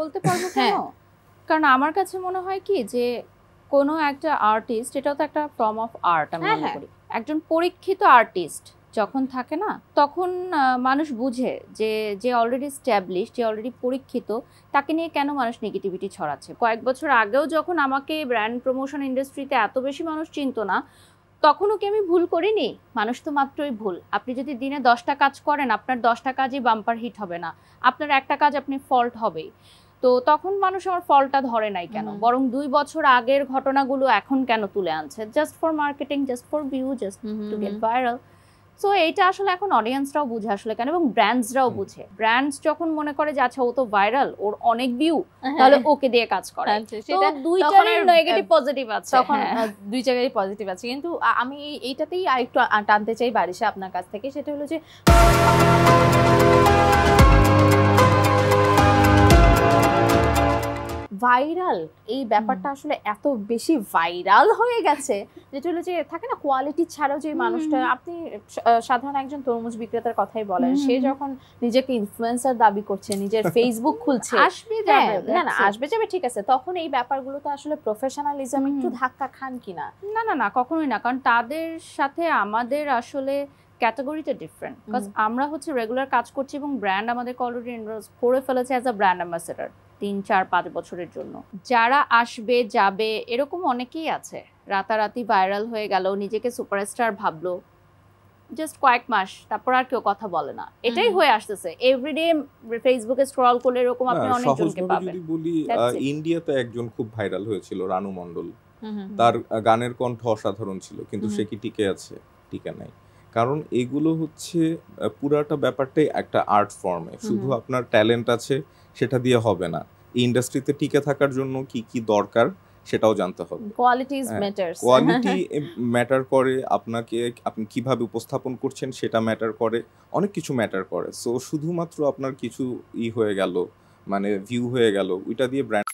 বলতে পারবো কেন? কারণ আমার কাছে মনে হয় কি যে কোনো একটা আর্টিস্ট, এটাও তো একটা ফর্ম অফ আর্ট আমি মনে করি। একজন পরীক্ষিত আর্টিস্ট যখন থাকে না, তখন মানুষ বুঝে যে যে অলরেডি স্ট্যাবলিশ, যে অলরেডি পরীক্ষিত, তাকে নিয়ে কেন মানুষ নেগেটিভিটি ছড়াচ্ছে। কয়েক বছর আগেও যখন আমাকে ব্র্যান্ড প্রমোশন ইন্ডাস্ট্রিতে এত বেশি মানুষ চিনতো না, তখনও কি আমি ভুল করিনি? মানুষ তো মাত্রই ভুল। আপনি যদি দিনে 10টা কাজ করেন, আপনার 10টা কাজই বাম্পার হিট হবে না, আপনার একটা কাজ আপনি ফল্ট হবেই। তো তখন মানুষ আমার ফলটা ধরে নাই কেন, বরং 2 বছর আগের ঘটনাগুলো এখন কেন তুলে আনছে, just for marketing, just for view, just to get viral. So এইটা আসলে এখন অডিয়েন্সরাও বুঝে আসলে কেন, এবং ব্র্যান্ডসরাও বুঝে। ব্র্যান্ডস যখন মনে করে যে আচ্ছা ও তো ভাইরাল, ওর অনেক ভিউ, তাহলে ওকে দিয়ে কাজ করে। সেটা দুইটারই নেগেটিভ পজিটিভ আছে, তখন দুই জায়গায় পজিটিভ আছে। কিন্তু আমি এইটাতেই আরেকটু টানতে চাই বারিশা আপনার কাছ থেকে, সেটা হলো যে ভাইরাল এই ব্যাপারটা আসলে এত বেশি ভাইরাল হয়ে গেছে, যেটা হলো যে থাকে না কোয়ালিটি ছাড়াও যে মানুষটা, আপনি সাধারণ একজন তরমুজ বিক্রেতার কথাই বলেন, সে যখন নিজেকে ইনফ্লুয়েন্সার দাবি করছে, নিজের ফেসবুক খুলছে, আসবে যাবে, না আসবে যাবে ঠিক আছে, তখন এই ব্যাপারগুলো তো আসলে প্রফেশনালিজম একটু ধাক্কা খান কিনা? না কখনোই না, কারণ তাদের সাথে আমাদের আসলে ক্যাটাগরিটা ডিফারেন্ট। বিকজ আমরা হচ্ছে রেগুলার কাজ করছি এবং ব্র্যান্ড আমাদেরকে অলরেডি এনরোল করে ফেলেছে অ্যাজ আ ব্র্যান্ড অ্যাম্বাসেডর 3-4-5 বছরের জন্য। যারা আসবে যাবে এরকম অনেকেই আছে, রাতারাতি ভাইরাল হয়ে গেল, নিজেকে সুপারস্টার ভাবলো, জাস্ট কয়েক মাস, তারপর আর কেউ কথা বলে না। এটাই হয়ে আসতেছে এভরিডে, ফেসবুকে স্ক্রল করলে এরকম আপনি অনেকজনকে পাবেন। যদি বলি, ইন্ডিয়াতে একজন খুব ভাইরাল হয়েছিল, রানু মণ্ডল। তার গানের কণ্ঠ অসাধারণ ছিল, কিন্তু সে কি টিকে আছে? টিকে নাই। কারণ এগুলো হচ্ছে পুরাটা ব্যাপারটাই একটা আর্ট ফর্মে, শুধু আপনার ট্যালেন্ট আছে সেটা দিয়ে হবে না। এই ইন্ডাস্ট্রিতে টিকে থাকার জন্য কি কি দরকার সেটাও জানতে হবে। কোয়ালিটি ম্যাটার করে, আপনি কিভাবে উপস্থাপন করছেন সেটা ম্যাটার করে, অনেক কিছু ম্যাটার করে। সো শুধুমাত্র আপনার কিছু হয়ে গেল, মানে ভিউ হয়ে গেল, ওইটা দিয়ে ব্র্যান্ড